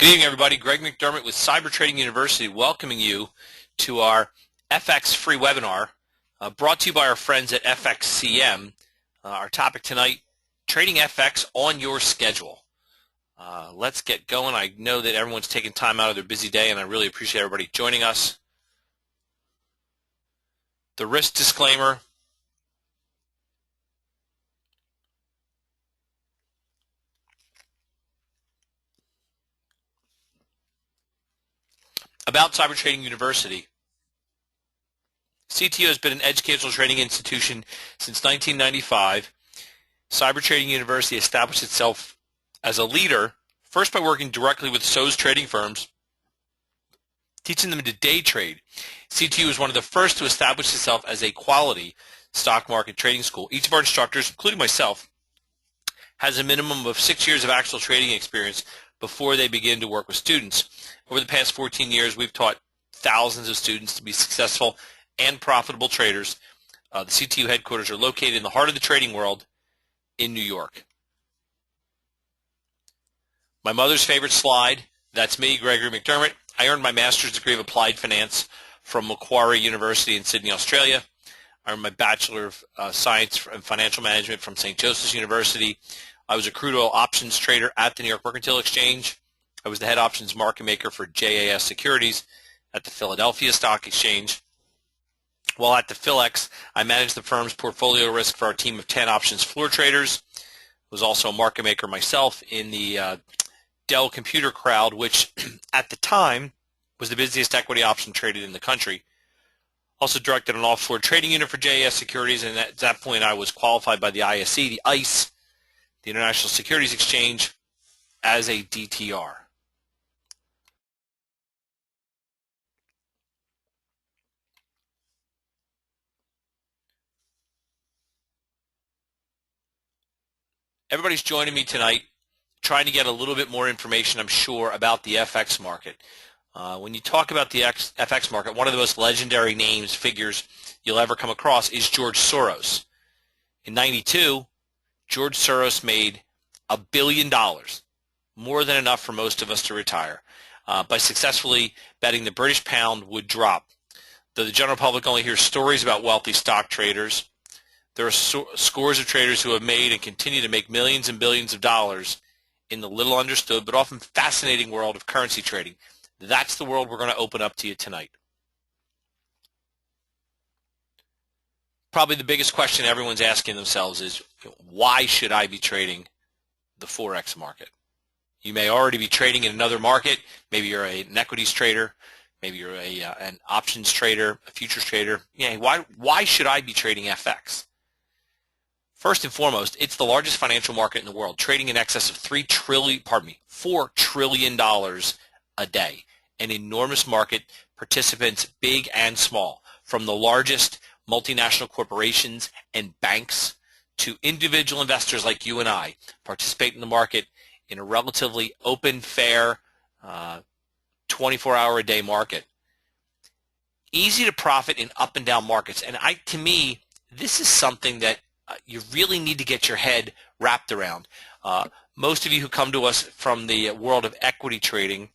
Good evening, everybody. Greg McDermott with Cyber Trading University welcoming you to our FX free webinar brought to you by our friends at FXCM. Our topic tonight, trading FX on your schedule. Let's get going. I know that everyone's taking time out of their busy day, and I really appreciate everybody joining us. The risk disclaimer. About Cyber Trading University. CTU has been an educational training institution since 1995. Cyber Trading University established itself as a leader, first by working directly with SOE's trading firms, teaching them to day trade. CTU was one of the first to establish itself as a quality stock market trading school. Each of our instructors, including myself, has a minimum of 6 years of actual trading experience before they begin to work with students. Over the past 14 years, we've taught thousands of students to be successful and profitable traders. The CTU headquarters are located in the heart of the trading world in New York. My mother's favorite slide, that's me, Gregory McDermott. I earned my master's degree of applied finance from Macquarie University in Sydney, Australia. I earned my Bachelor of Science and Financial Management from St. Joseph's University. I was a crude oil options trader at the New York Mercantile Exchange. I was the head options market maker for JAS Securities at the Philadelphia Stock Exchange. While at the Philex, I managed the firm's portfolio risk for our team of 10 options floor traders. I was also a market maker myself in the Dell computer crowd, which at the time was the busiest equity option traded in the country. Also directed an offshore trading unit for JAS Securities, and at that point I was qualified by the ISE, the ICE, the International Securities Exchange, as a DTR. Everybody's joining me tonight trying to get a little bit more information, I'm sure, about the FX market. When you talk about the FX market, one of the most legendary names, figures you'll ever come across is George Soros. In '92, George Soros made $1 billion, more than enough for most of us to retire, by successfully betting the British pound would drop. Though the general public only hears stories about wealthy stock traders, there are scores of traders who have made and continue to make millions and billions of dollars in the little understood but often fascinating world of currency trading. That's the world we're going to open up to you tonight. Probably the biggest question everyone's asking themselves is, why should I be trading the Forex market? You may already be trading in another market. Maybe you're an equities trader. Maybe you're an options trader, a futures trader. Yeah, why should I be trading FX? First and foremost, it's the largest financial market in the world, trading in excess of $4 trillion a day. An enormous market, participants big and small, from the largest multinational corporations and banks to individual investors like you and I, participate in the market in a relatively open, fair, 24-hour-a-day market. Easy to profit in up and down markets, and to me, this is something that you really need to get your head wrapped around. Most of you who come to us from the world of equity trading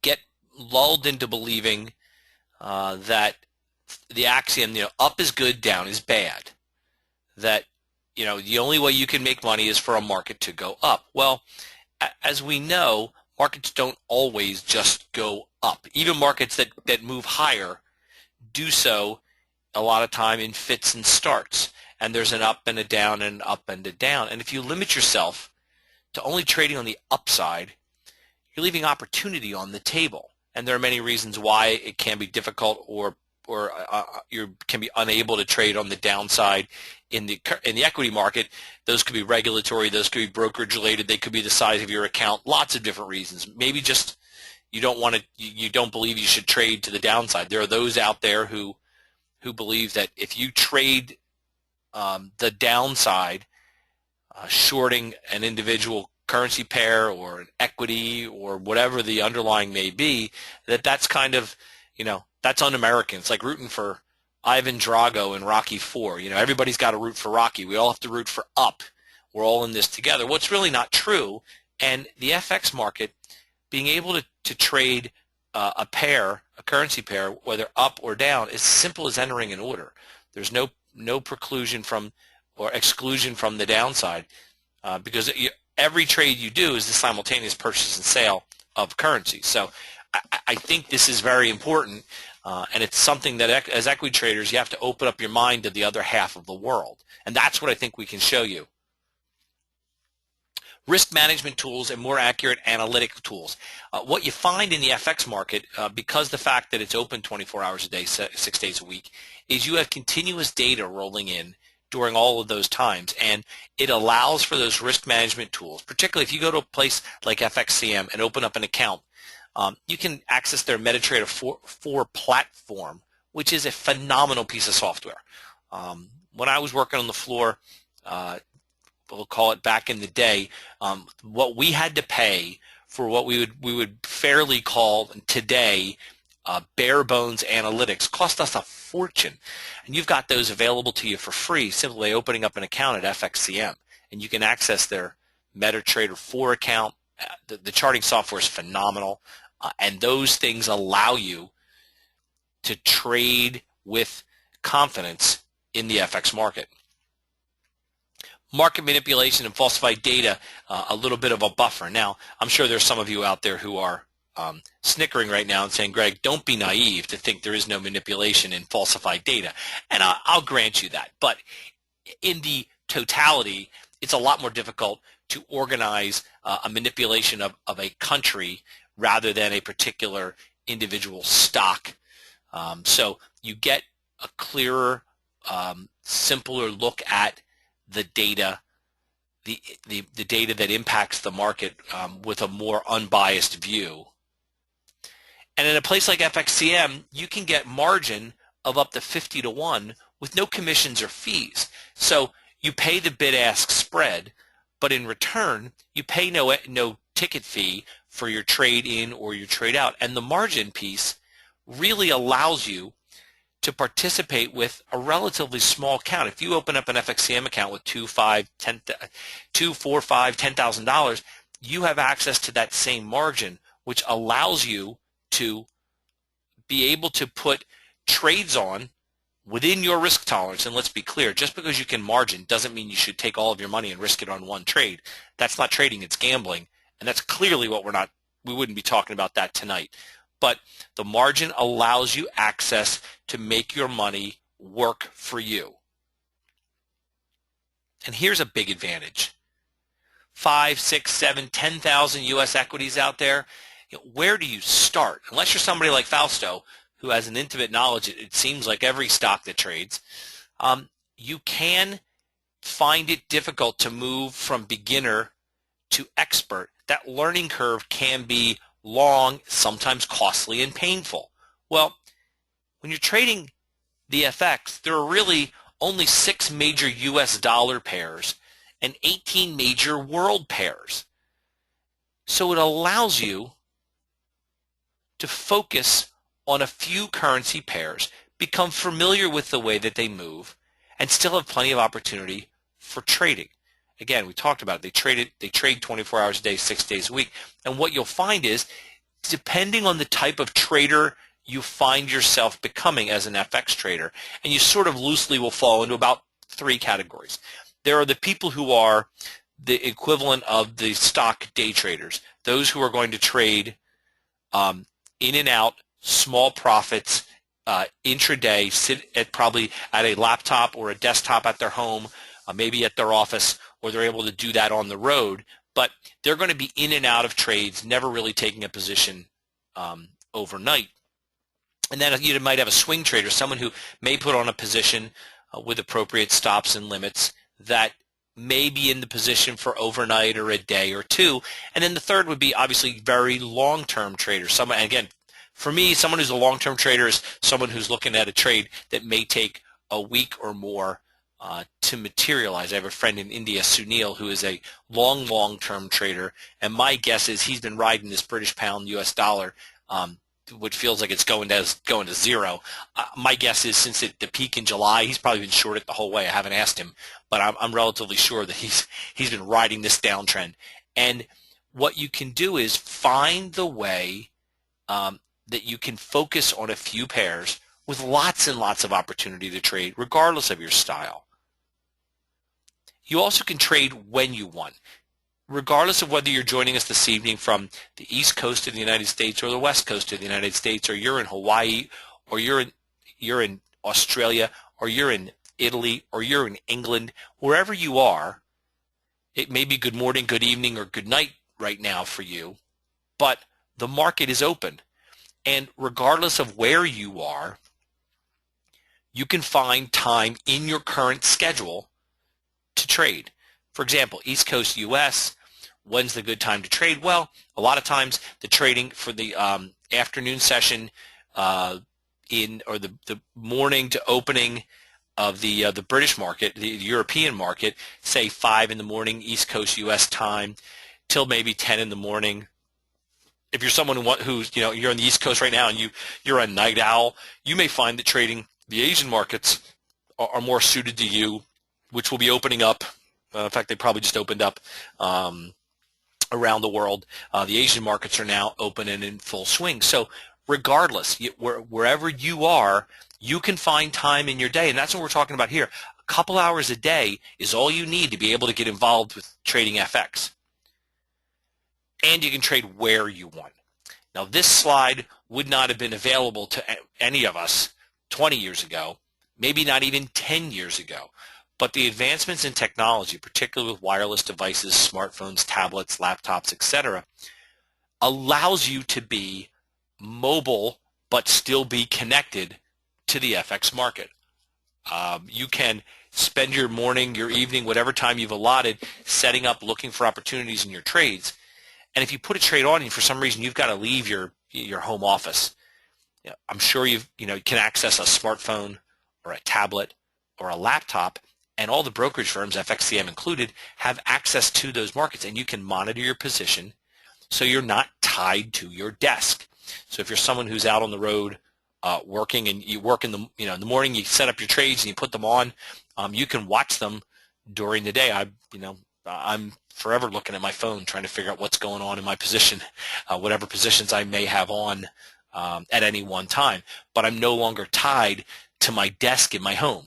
get lulled into believing that the axiom, up is good, down is bad. That, the only way you can make money is for a market to go up. Well, as we know, markets don't always just go up. Even markets that move higher do so a lot of time in fits and starts, and there's an up and a down and an up and a down. And if you limit yourself to only trading on the upside, you're leaving opportunity on the table. And there are many reasons why it can be difficult, or you can be unable to trade on the downside in the equity market. Those could be regulatory, those could be brokerage related, they could be the size of your account, lots of different reasons. Maybe just you don't believe you should trade to the downside. There are those out there who believe that if you trade the downside, shorting an individual currency pair or an equity or whatever the underlying may be, that's kind of, that's un-American. It's like rooting for Ivan Drago in Rocky IV. Everybody's got to root for Rocky. We all have to root for up. We're all in this together. What's really not true, And the FX market, being able to trade a currency pair, whether up or down, is simple as entering an order. There's no preclusion from or exclusion from the downside because every trade you do is the simultaneous purchase and sale of currency. So I think this is very important, and it's something that as equity traders you have to open up your mind to the other half of the world, and that's what I think we can show you. Risk management tools and more accurate analytic tools. What you find in the FX market, because the fact that it's open 24 hours a day, 6 days a week, is you have continuous data rolling in during all of those times, and it allows for those risk management tools. Particularly if you go to a place like FXCM and open up an account, you can access their MetaTrader 4 platform, which is a phenomenal piece of software. When I was working on the floor, we'll call it back in the day, what we had to pay for what we would fairly call today bare bones analytics cost us a fortune. And you've got those available to you for free simply opening up an account at FXCM. And you can access their MetaTrader 4 account. The charting software is phenomenal. And those things allow you to trade with confidence in the FX market. Market manipulation and falsified data, a little bit of a buffer. Now, I'm sure there's some of you out there who are snickering right now and saying, Greg, don't be naive to think there is no manipulation in falsified data. And I'll grant you that. But in the totality, it's a lot more difficult to organize a manipulation of a country rather than a particular individual stock. So you get a clearer, simpler look at the data, the data that impacts the market with a more unbiased view. And in a place like FXCM, you can get margin of up to 50 to 1 with no commissions or fees. So you pay the bid-ask spread, but in return, you pay no ticket fee for your trade in or your trade out. And the margin piece really allows you to participate with a relatively small account. If you open up an FXCM account with $10,000, you have access to that same margin, which allows you to be able to put trades on within your risk tolerance. And let's be clear, just because you can margin doesn't mean you should take all of your money and risk it on one trade. That's not trading, it's gambling. And that's clearly what we wouldn't be talking about that tonight. But the margin allows you access to make your money work for you. And here's a big advantage. 5, 6, 7, 10,000 U.S. equities out there. Where do you start? Unless you're somebody like Fausto, who has an intimate knowledge, it seems like every stock that trades, you can find it difficult to move from beginner to expert. That learning curve can be long, sometimes costly and painful. Well, when you're trading the FX, there are really only 6 major US dollar pairs and 18 major world pairs. So it allows you to focus on a few currency pairs, become familiar with the way that they move, and still have plenty of opportunity for trading. Again, we talked about it. They trade 24 hours a day, 6 days a week. And what you'll find is, depending on the type of trader you find yourself becoming as an FX trader, and you sort of loosely will fall into about 3 categories. There are the people who are the equivalent of the stock day traders, those who are going to trade in and out, small profits, intraday, sit probably at a laptop or a desktop at their home, maybe at their office, or they're able to do that on the road, but they're going to be in and out of trades, never really taking a position overnight. And then you might have a swing trader, someone who may put on a position with appropriate stops and limits that may be in the position for overnight or a day or two. And then the third would be obviously very long-term traders. Someone, again, for me, someone who's a long-term trader is someone who's looking at a trade that may take a week or more to materialize. I have a friend in India, Sunil, who is a long-term trader, and my guess is he's been riding this British pound US dollar, which feels like it's going to zero. My guess is since the peak in July, he's probably been short it the whole way. I haven't asked him, but I'm relatively sure that he's been riding this downtrend. And what you can do is find the way that you can focus on a few pairs with lots and lots of opportunity to trade regardless of your style. You also can trade when you want. Regardless of whether you're joining us this evening from the East Coast of the United States or the West Coast of the United States, or you're in Hawaii, or you're in Australia, or you're in Italy, or you're in England, wherever you are, it may be good morning, good evening, or good night right now for you, but the market is open. And regardless of where you are, you can find time in your current schedule to trade. For example, East Coast US, when's the good time to trade? Well, a lot of times the trading for the afternoon session or the morning to opening of the British market, the European market, say 5 in the morning East Coast US time till maybe 10 in the morning. If you're someone who's you're on the East Coast right now and you're a night owl, you may find that trading the Asian markets are more suited to you, which will be opening up. In fact, they probably just opened up around the world. The Asian markets are now open and in full swing. So regardless, wherever you are, you can find time in your day, and that's what we're talking about here. A couple hours a day is all you need to be able to get involved with trading FX. And you can trade where you want. Now, this slide would not have been available to any of us 20 years ago, maybe not even 10 years ago. But the advancements in technology, particularly with wireless devices, smartphones, tablets, laptops, etc., allows you to be mobile but still be connected to the FX market. You can spend your morning, your evening, whatever time you've allotted, setting up, looking for opportunities in your trades. And if you put a trade on and for some reason you've got to leave your home office, I'm sure you can access a smartphone or a tablet or a laptop, and all the brokerage firms, FXCM included, have access to those markets, and you can monitor your position so you're not tied to your desk. So if you're someone who's out on the road working, and you work in the in the morning, you set up your trades and you put them on, you can watch them during the day. I'm forever looking at my phone trying to figure out what's going on in my position, whatever positions I may have on at any one time. But I'm no longer tied to my desk in my home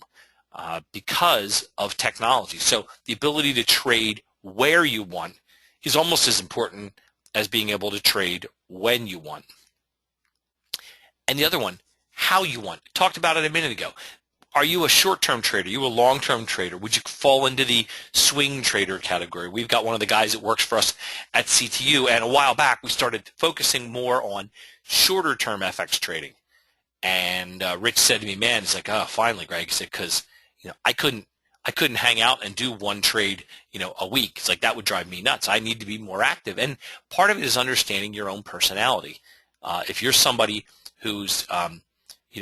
because of technology. So the ability to trade where you want is almost as important as being able to trade when you want. And the other one, how you want. Talked about it a minute ago. Are you a short-term trader? Are you a long-term trader? Would you fall into the swing trader category? We've got one of the guys that works for us at CTU, and a while back we started focusing more on shorter-term FX trading. And Rich said to me, man, it's like, oh, finally, Greg. He said, because I couldn't hang out and do one trade a week. It's like that would drive me nuts. I need to be more active. And part of it is understanding your own personality. If you're somebody who's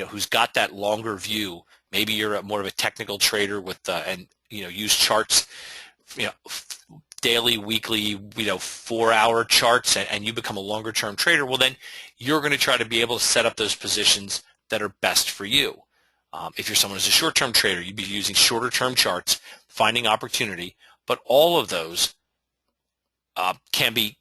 who's got that longer view, maybe you're more of a technical trader with and use charts, daily, weekly, 4-hour charts, and you become a longer term trader. Well, then you're going to try to be able to set up those positions that are best for you. If you're someone who's a short term trader, you'd be using shorter term charts, finding opportunity. But all of those can be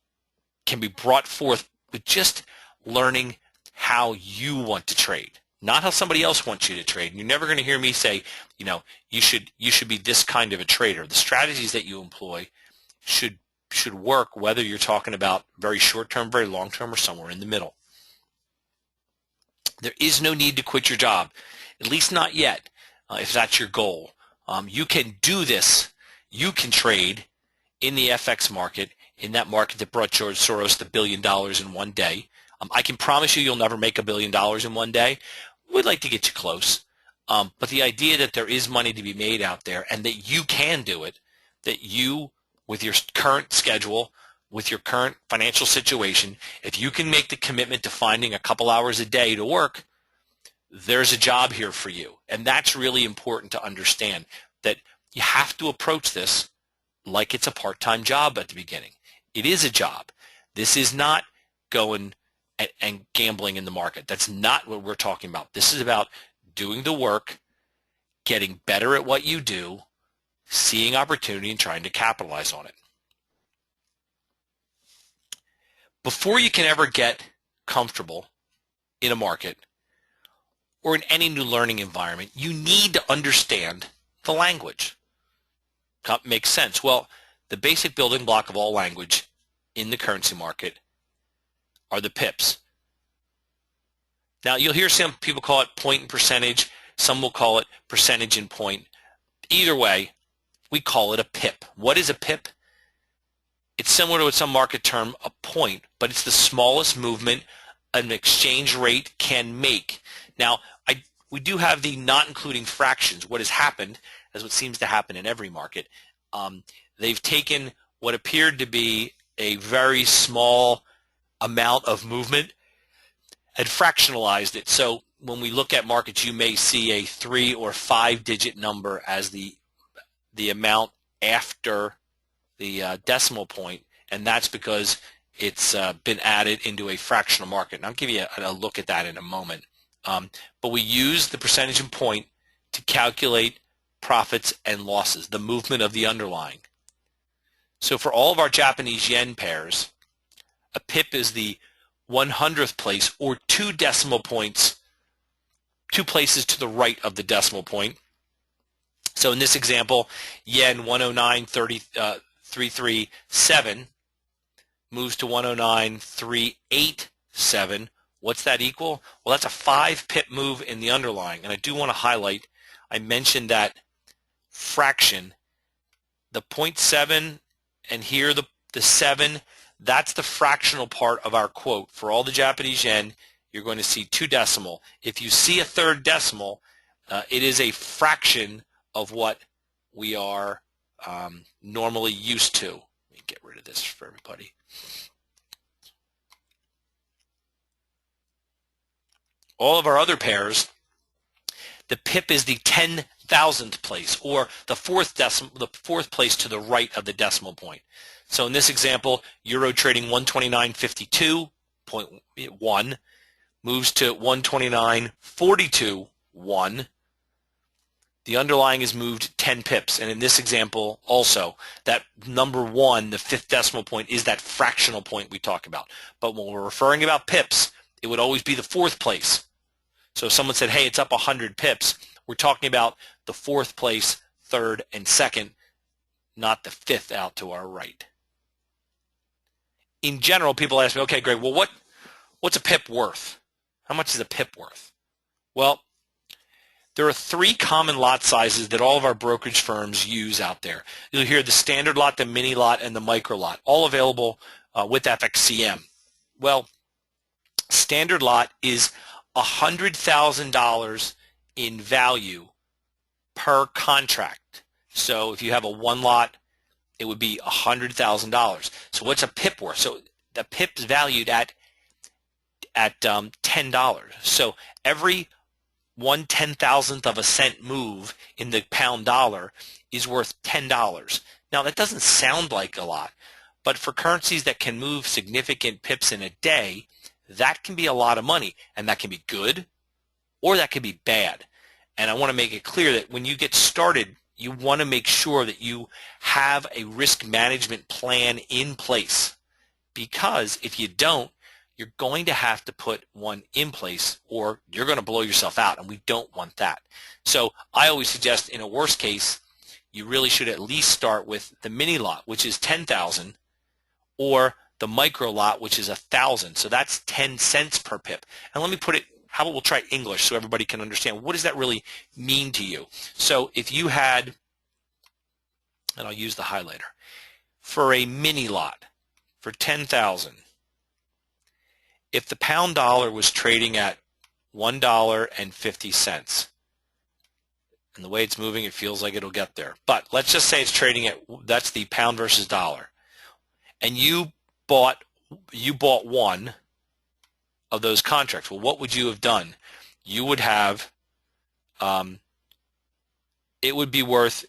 brought forth with just learning how you want to trade, not how somebody else wants you to trade. And you're never going to hear me say, you should be this kind of a trader. The strategies that you employ should work whether you're talking about very short term, very long term, or somewhere in the middle. There is no need to quit your job, at least not yet, if that's your goal. You can do this. You can trade in the FX market, in that market that brought George Soros the $1 billion in one day. I can promise you you'll never make $1 billion in one day. We'd like to get you close. But the idea that there is money to be made out there and that you can do it, that you, with your current schedule, with your current financial situation, if you can make the commitment to finding a couple hours a day to work, there's a job here for you. And that's really important to understand, that you have to approach this like it's a part-time job at the beginning. It is a job. This is not going and gambling in the market. That's not what we're talking about. This is about doing the work, getting better at what you do, seeing opportunity and trying to capitalize on it. Before you can ever get comfortable in a market or in any new learning environment, you need to understand the language. Makes sense. Well, the basic building block of all language in the currency market are the pips. Now, you'll hear some people call it point and percentage. Some will call it percentage and point. Either way, we call it a pip. What is a pip? It's similar to some market term, a point, but it's the smallest movement an exchange rate can make. Now, we do have the not including fractions. What has happened, as what seems to happen in every market, they've taken what appeared to be a very small amount of movement and fractionalized it. So when we look at markets, you may see a 3 or 5 digit number as the amount after the decimal point, and that's because it's been added into a fractional market. And I'll give you a look at that in a moment. But we use the percentage and point to calculate profits and losses, the movement of the underlying. So for all of our Japanese yen pairs, a pip is the 100th place, or 2 decimal points, 2 places to the right of the decimal point. So in this example, yen 109.337 moves to 109.387. What's that equal? Well, that's a 5 pip move in the underlying. And I do want to highlight, I mentioned that fraction, the 0.7 and here the 7, that's the fractional part of our quote. For all the Japanese yen, you're going to see 2 decimal. If you see a 3rd decimal, it is a fraction of what we are normally used to. Let me get rid of this for everybody. All of our other pairs, the pip is the 10,000th place, or the 4th place to the right of the decimal point. So in this example, euro trading 129.52.1 moves to 129.42.1. The underlying is moved 10 pips, and in this example also, that number 1, the 5th decimal point, is that fractional point we talk about. But when we're referring about pips, it would always be the 4th place. So if someone said, hey, it's up 100 pips, we're talking about the 4th place, 3rd, and 2nd, not the 5th out to our right. In general, people ask me, okay, great, well, what's a pip worth? How much is a pip worth? Well, there are 3 common lot sizes that all of our brokerage firms use out there. You'll hear the standard lot, the mini lot, and the micro lot, all available with FXCM. Well, standard lot is $100,000 in value per contract. So if you have a 1 lot, it would be $100,000. So what's a pip worth? So the pip's valued at $10. So every 1/10,000th of a cent move in the pound dollar is worth $10. Now that doesn't sound like a lot, but for currencies that can move significant pips in a day, that can be a lot of money, and that can be good or that can be bad. And I want to make it clear that when you get started, you want to make sure that you have a risk management plan in place, because if you don't, you're going to have to put one in place or you're going to blow yourself out, and we don't want that. So I always suggest, in a worst case, you really should at least start with the mini lot, which is 10,000, or the micro lot, which is 1,000. So that's 10 cents per pip. And let me put it, how about we'll try English so everybody can understand, what does that really mean to you? So if you had, and I'll use the highlighter, for a mini lot for 10,000, if the pound dollar was trading at $1.50, and the way it's moving, it feels like it'll get there. But let's just say it's trading at, that's the pound versus dollar, and you bought 1 of those contracts. Well, what would you have done? You would have, it would be worth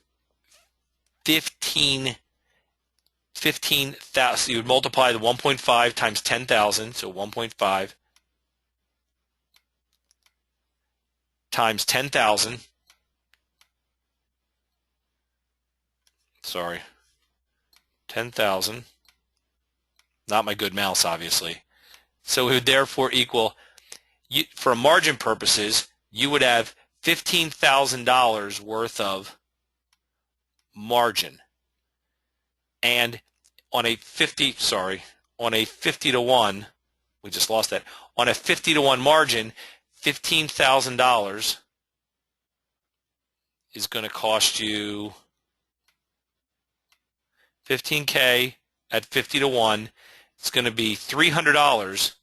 15,000. You would multiply the 1.5 times 10,000, so 1.5 times 10,000. Sorry, 10,000 not my good mouse, obviously. So it would therefore equal, for margin purposes, you would have $15,000 worth of margin. And on a 50 to 1, we just lost that. On a 50 to 1 margin, $15,000 is going to cost you 15K at 50 to 1. It's going to be $300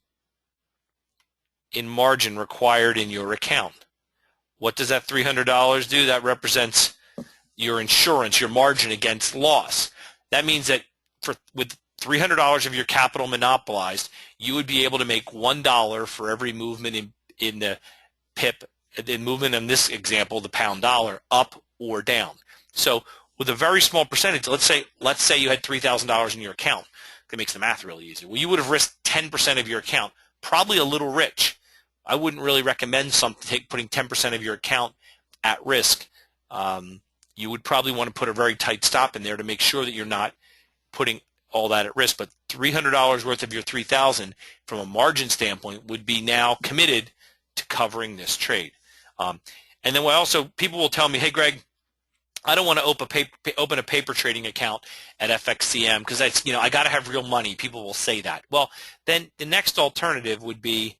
in margin required in your account. What does that $300 do? That represents your insurance, your margin against loss. That means that with $300 of your capital monopolized, you would be able to make $1 for every movement in the PIP, the movement in this example, the pound dollar, up or down. So with a very small percentage, let's say you had $3,000 in your account. That makes the math really easy. Well, you would have risked 10% of your account, probably a little rich. I wouldn't really recommend putting 10% of your account at risk. You would probably want to put a very tight stop in there to make sure that you're not putting all that at risk. But $300 worth of your $3,000 from a margin standpoint would be now committed to covering this trade. And then people will tell me, hey, Greg, I don't want to open a paper trading account at FXCM because I got to have real money. People will say that. Well, then the next alternative would be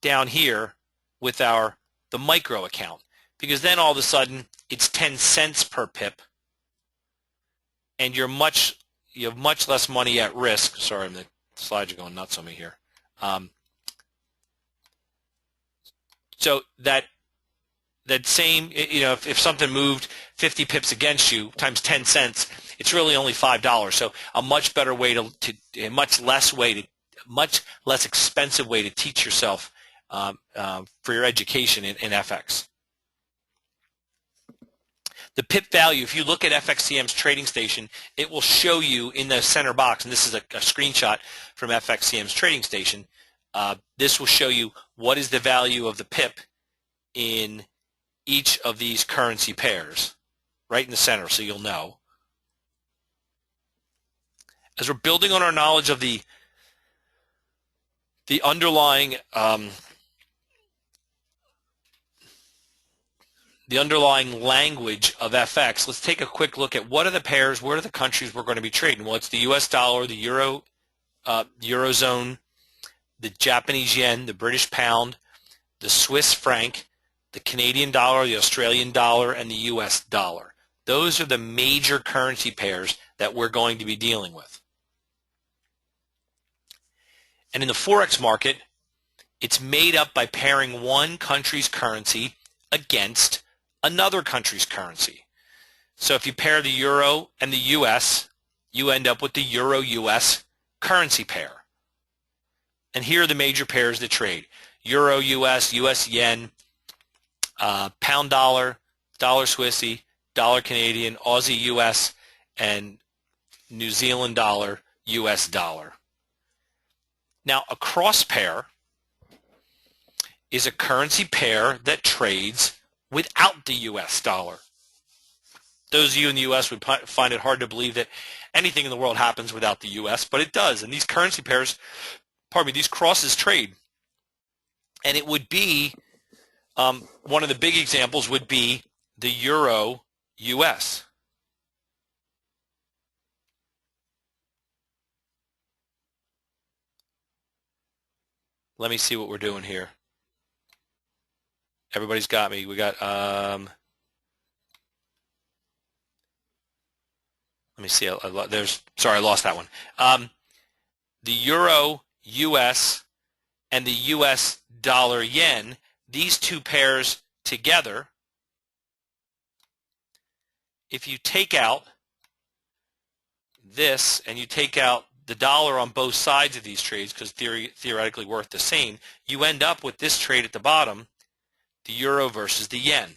down here with the micro account, because then all of a sudden it's 10 cents per pip, and you have much less money at risk. Sorry, the slides are going nuts on me here. So that same, if something moved 50 pips against you times 10 cents, it's really only $5. So a much better way a much less expensive way to teach yourself for your education in FX. The PIP value, if you look at FXCM's trading station, it will show you in the center box, and this is a screenshot from FXCM's trading station. This will show you what is the value of the PIP in each of these currency pairs, right in the center, so you'll know. As we're building on our knowledge of the underlying language of FX, let's take a quick look at what are the pairs, what are the countries we're going to be trading. Well, it's the US dollar, the euro, Eurozone, the Japanese yen, the British pound, the Swiss franc, the Canadian dollar, the Australian dollar, and the US dollar. Those are the major currency pairs that we're going to be dealing with. And in the Forex market, it's made up by pairing one country's currency against another country's currency. So if you pair the euro and the US, you end up with the euro-US currency pair. And here are the major pairs that trade: euro-US, US yen, pound dollar, dollar Swissy, dollar Canadian, Aussie US, and New Zealand dollar, US dollar. Now, a cross pair is a currency pair that trades without the US dollar. Those of you in the US would find it hard to believe that anything in the world happens without the US, but it does. And these currency pairs, these crosses trade. And it would be, one of the big examples would be the euro US. Let me see what we're doing here. Everybody's got me. We got, let me see. Sorry, I lost that one. The euro US and the US dollar yen, these two pairs together, if you take out this and you take out the dollar on both sides of these trades, because theoretically worth the same, you end up with this trade at the bottom, the euro versus the yen.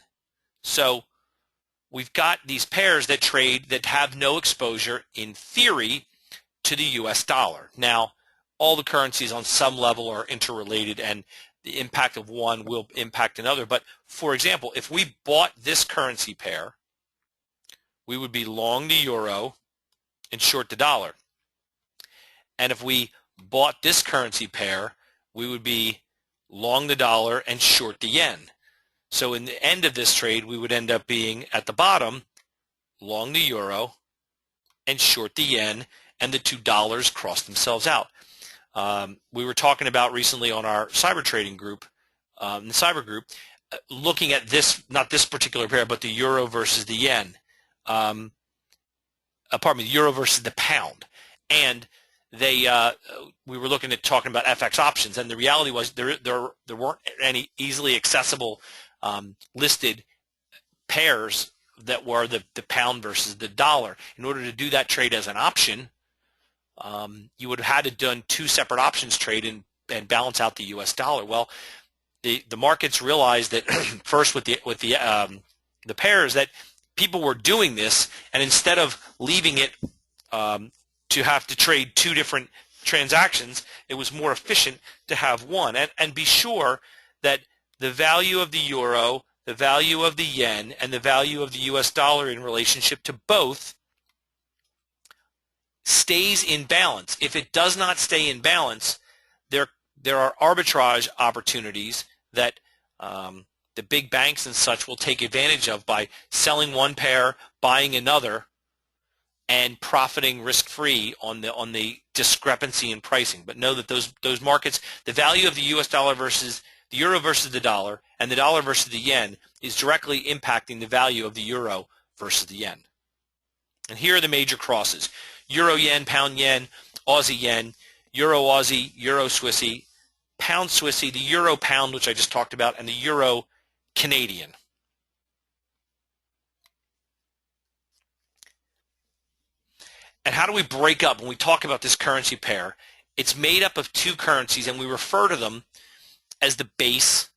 So we've got these pairs that trade that have no exposure in theory to the US dollar. Now, all the currencies on some level are interrelated, and the impact of one will impact another. But for example, if we bought this currency pair, we would be long the euro and short the dollar. And if we bought this currency pair, we would be long the dollar and short the yen. So in the end of this trade, we would end up being at the bottom, long the euro and short the yen, and the two dollars cross themselves out. We were talking about recently on our cyber trading group, the cyber group, looking at this, not this particular pair, but the euro versus the yen. The euro versus the pound. And we were looking at talking about FX options, and the reality was there weren't any easily accessible listed pairs that were the pound versus the dollar. In order to do that trade as an option, you would have had to done two separate options trade and balance out the U.S. dollar. Well, the markets realized that first with the pairs that people were doing this, and instead of leaving it to have to trade two different transactions, it was more efficient to have one. And be sure that the value of the euro, the value of the yen, and the value of the U.S. dollar in relationship to both stays in balance. If it does not stay in balance, there are arbitrage opportunities that the big banks and such will take advantage of by selling one pair, buying another, and profiting risk-free on the discrepancy in pricing. But know that those markets, the value of the U.S. dollar versus the euro versus the dollar, and the dollar versus the yen is directly impacting the value of the euro versus the yen. And here are the major crosses: euro yen, pound yen, Aussie yen, euro Aussie, euro Swissy, pound Swissy, the euro pound, which I just talked about, and the euro Canadian. And how do we break up when we talk about this currency pair? It's made up of two currencies, and we refer to them as the base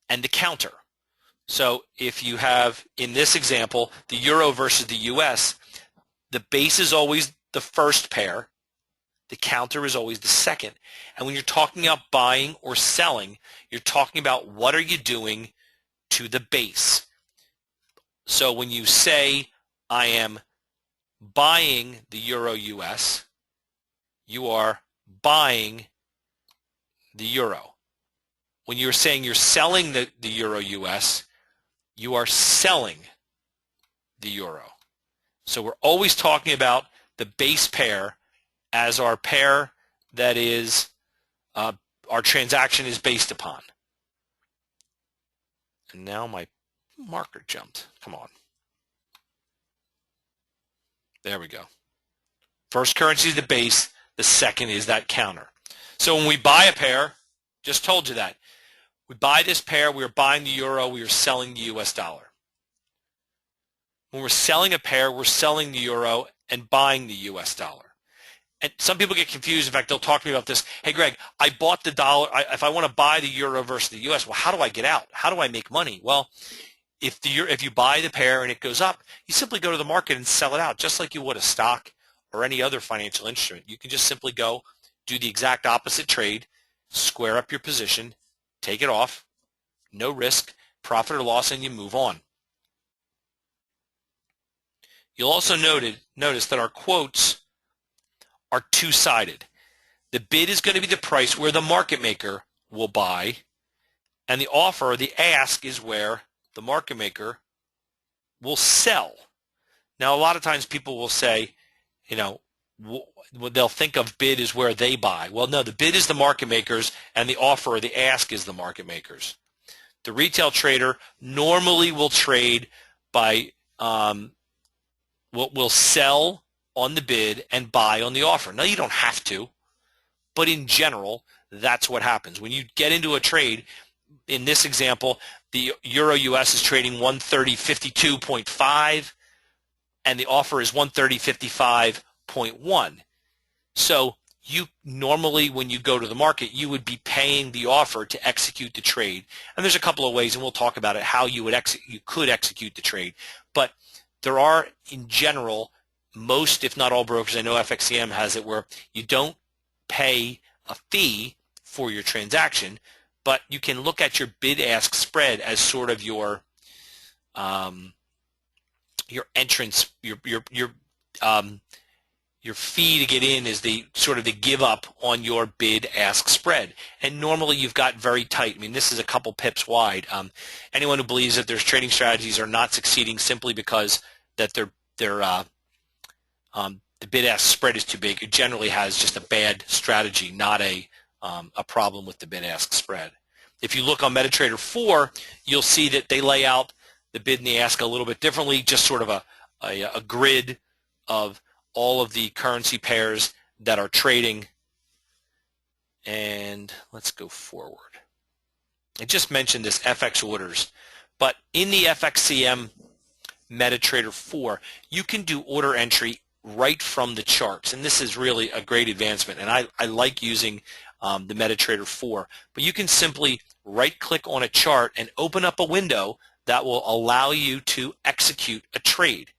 and the counter. So if you have, in this example, the euro versus the US, the base is always the first pair, the counter is always the second. And when you're talking about buying or selling, you're talking about what are you doing to the base. So when you say, I am buying the euro US, you are buying the euro. When you're saying you're selling the euro US, you are selling the euro. So we're always talking about the base pair as our pair that is our transaction is based upon. And now my marker jumped. Come on. There we go. First currency is the base. The second is that counter. So when we buy a pair, just told you that. We buy this pair, we are buying the euro, we are selling the US dollar. When we're selling a pair, we're selling the euro and buying the US dollar. And some people get confused. In fact, they'll talk to me about this. Hey, Greg, I bought the dollar. If I want to buy the euro versus the US, well, how do I get out? How do I make money? Well, if you buy the pair and it goes up, you simply go to the market and sell it out, just like you would a stock or any other financial instrument. You can just simply go do the exact opposite trade, square up your position, take it off, no risk, profit or loss, and you move on. You'll also notice that our quotes are two-sided. The bid is going to be the price where the market maker will buy, and the offer, the ask, is where the market maker will sell. Now, a lot of times people will say, they'll think of bid as where they buy. Well, no, the bid is the market makers, and the offer or the ask is the market makers. The retail trader normally will trade by, will sell on the bid and buy on the offer. Now, you don't have to, but in general, that's what happens. When you get into a trade, in this example, the euro US is trading 130.52.5, and the offer is 130.55.1. So you normally, when you go to the market, you would be paying the offer to execute the trade. And there's a couple of ways, and we'll talk about it, how you could execute the trade. But there are, in general, most, if not all brokers, I know FXCM has it, where you don't pay a fee for your transaction, but you can look at your bid-ask spread as sort of your entrance, your your fee to get in is the sort of the give up on your bid-ask spread. And normally you've got very tight. I mean, this is a couple pips wide. Anyone who believes that their trading strategies are not succeeding simply because that the bid-ask spread is too big, it generally has just a bad strategy, not a problem with the bid-ask spread. If you look on MetaTrader 4, you'll see that they lay out the bid and the ask a little bit differently, just sort of a grid of all of the currency pairs that are trading. And let's go forward. I just mentioned this FX orders, but in the FXCM MetaTrader 4, you can do order entry right from the charts, and this is really a great advancement, and I like using the MetaTrader 4. But you can simply right-click on a chart and open up a window that will allow you to execute a trade.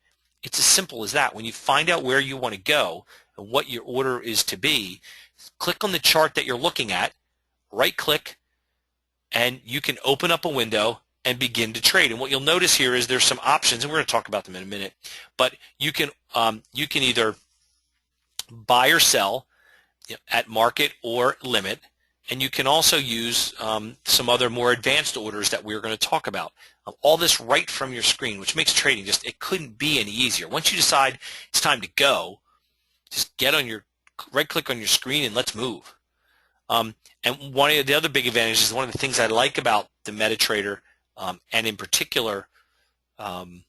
It's as simple as that. When you find out where you want to go and what your order is to be, click on the chart that you're looking at, right-click, and you can open up a window and begin to trade. And what you'll notice here is there's some options, and we're going to talk about them in a minute, but you can either buy or sell at market or limit, and you can also use some other more advanced orders that we're going to talk about. All this right from your screen, which makes trading just, it couldn't be any easier. Once you decide it's time to go, just get on your, right-click on your screen and let's move. And one of the other big advantages, one of the things I like about the MetaTrader, and in particular FXCM's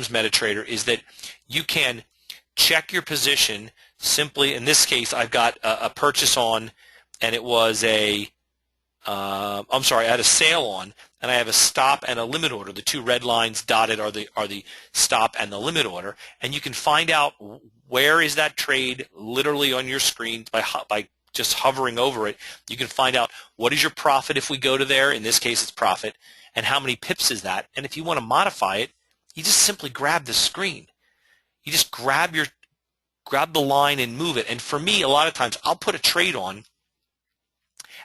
MetaTrader, is that you can check your position simply. In this case, I've got a purchase on, and it was I had a sale on, and I have a stop and a limit order. The two red lines dotted are the stop and the limit order, and you can find out where is that trade literally on your screen by just hovering over it. You can find out what is your profit if we go to there. In this case, it's profit, and how many pips is that. And if you want to modify it, you just simply grab the screen. You just grab the line and move it. And for me, a lot of times, I'll put a trade on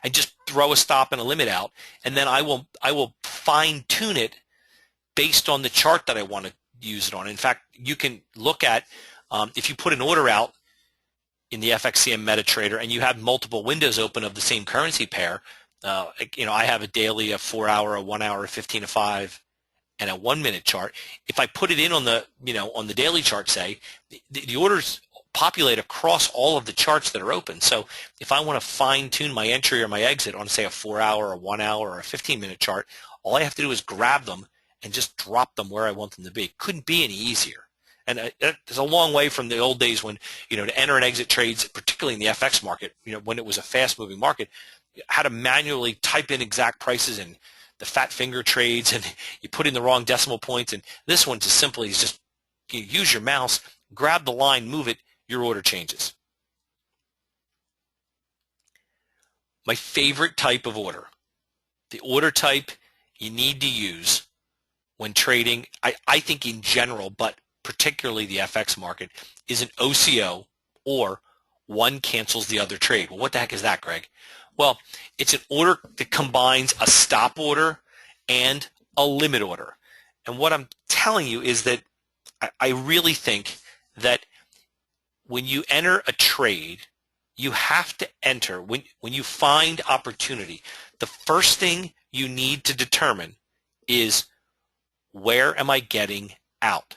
and just throw a stop and a limit out, and then I will fine-tune it based on the chart that I want to use it on. In fact, you can look at if you put an order out in the FXCM MetaTrader and you have multiple windows open of the same currency pair. I have a daily, a 4-hour, a 1-hour, a 15, a 5, and a 1-minute chart. If I put it in on the on the daily chart, say, the orders populate across all of the charts that are open. So if I want to fine-tune my entry or my exit on, say, a 4-hour, a 1-hour, or a 15-minute chart, all I have to do is grab them and just drop them where I want them to be. Couldn't be any easier. And it's a long way from the old days when, to enter and exit trades, particularly in the FX market, when it was a fast-moving market, you had to manually type in exact prices and the fat finger trades, and you put in the wrong decimal points. And this one just simply is just you use your mouse, grab the line, move it, your order changes. My favorite type of order, the order type you need to use when trading, I think in general, but particularly the FX market, is an OCO, or one cancels the other trade. Well, what the heck is that, Greg? Well, it's an order that combines a stop order and a limit order. And what I'm telling you is that I really think that when you enter a trade, you have to enter, when you find opportunity, the first thing you need to determine is, where am I getting out?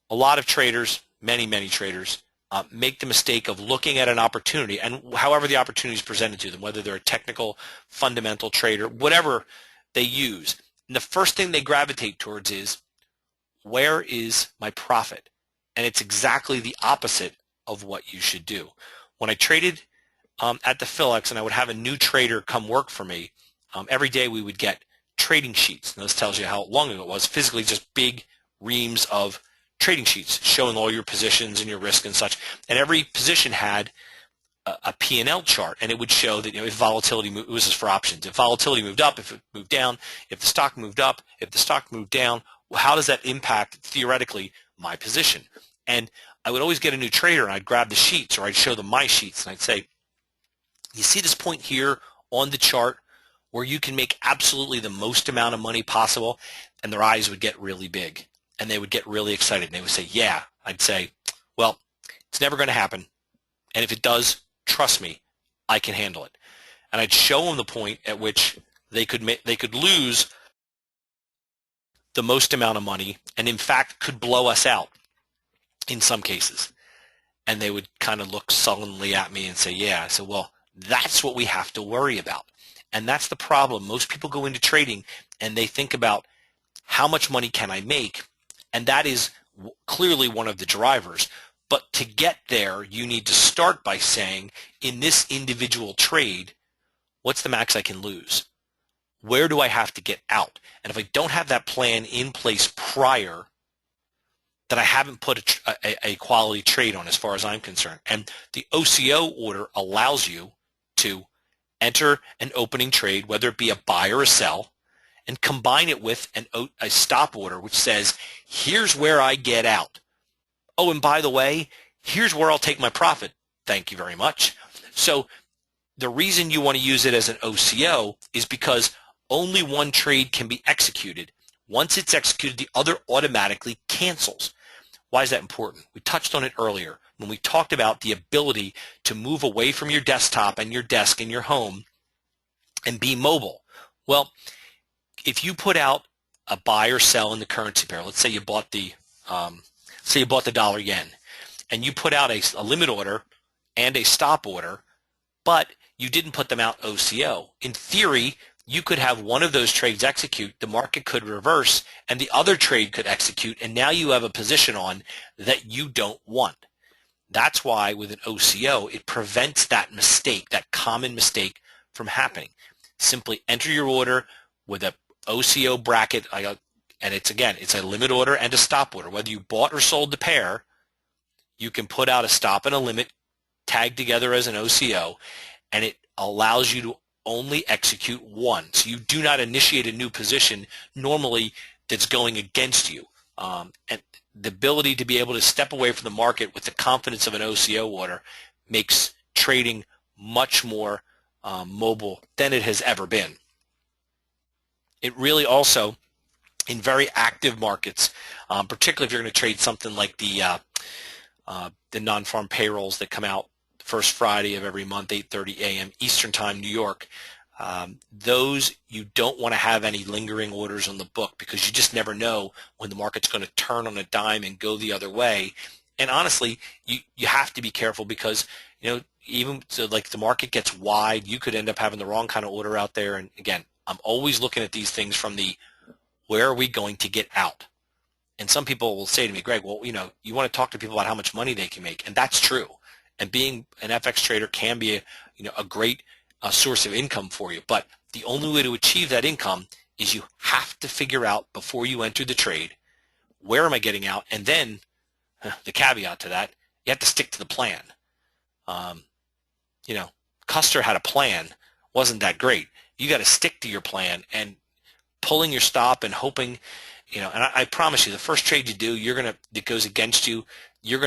A lot of traders, many traders, make the mistake of looking at an opportunity, and however the opportunity is presented to them, whether they're a technical, fundamental trader, whatever they use, and the first thing they gravitate towards is, where is my profit? And it's exactly the opposite of what you should do. When I traded at the Forex, and I would have a new trader come work for me, every day we would get trading sheets. And this tells you how long ago it was, physically just big reams of trading sheets showing all your positions and your risk and such. And every position had a P&L chart, and it would show that if volatility moved, this is for options, if volatility moved up, if it moved down, if the stock moved up, if the stock moved down, well, how does that impact, theoretically, my position? And I would always get a new trader, and I'd grab the sheets, or I'd show them my sheets, and I'd say, you see this point here on the chart where you can make absolutely the most amount of money possible? And their eyes would get really big, and they would get really excited, and they would say, yeah. I'd say, well, It's never going to happen. And if it does, trust me, I can handle it. And I'd show them the point at which they could lose the most amount of money and in fact could blow us out in some cases. And they would kind of look sullenly at me and say, yeah. I said, well, that's what we have to worry about. And that's the problem. Most people go into trading and they think about how much money can I make? And that is clearly one of the drivers. But to get there, you need to start by saying, in this individual trade, what's the max I can lose? Where do I have to get out? And if I don't have that plan in place prior, that I haven't put a quality trade on as far as I'm concerned. And the OCO order allows you to enter an opening trade, whether it be a buy or a sell, and combine it with a stop order which says, here's where I get out. Oh, and by the way, here's where I'll take my profit. Thank you very much. So the reason you want to use it as an OCO is because only one trade can be executed. Once it's executed, the other automatically cancels. Why is that important? We touched on it earlier when we talked about the ability to move away from your desktop and your desk and your home and be mobile. Well, if you put out a buy or sell in the currency pair, let's say you bought the dollar yen, and you put out a limit order and a stop order, but you didn't put them out OCO. In theory, you could have one of those trades execute, the market could reverse, and the other trade could execute, and now you have a position on that you don't want. That's why with an OCO, it prevents that mistake, that common mistake from happening. Simply enter your order with a OCO bracket, and it's a limit order and a stop order. Whether you bought or sold the pair, you can put out a stop and a limit tagged together as an OCO, and it allows you to only execute one. So you do not initiate a new position normally that's going against you. And the ability to be able to step away from the market with the confidence of an OCO order makes trading much more mobile than it has ever been. It really also, in very active markets, particularly if you're going to trade something like the non-farm payrolls that come out first Friday of every month, 8:30 a.m. Eastern Time, New York, those you don't want to have any lingering orders on the book because you just never know when the market's going to turn on a dime and go the other way. And honestly, you have to be careful because, even so, like the market gets wide, you could end up having the wrong kind of order out there. And again, I'm always looking at these things from the where are we going to get out? And some people will say to me, Greg, well, you want to talk to people about how much money they can make, and that's true. And being an FX trader can be a great source of income for you. But the only way to achieve that income is you have to figure out before you enter the trade, where am I getting out? And then the caveat to that, you have to stick to the plan. Custer had a plan, wasn't that great. You got to stick to your plan and pulling your stop and hoping, and I promise you, the first trade you do, that goes against you, your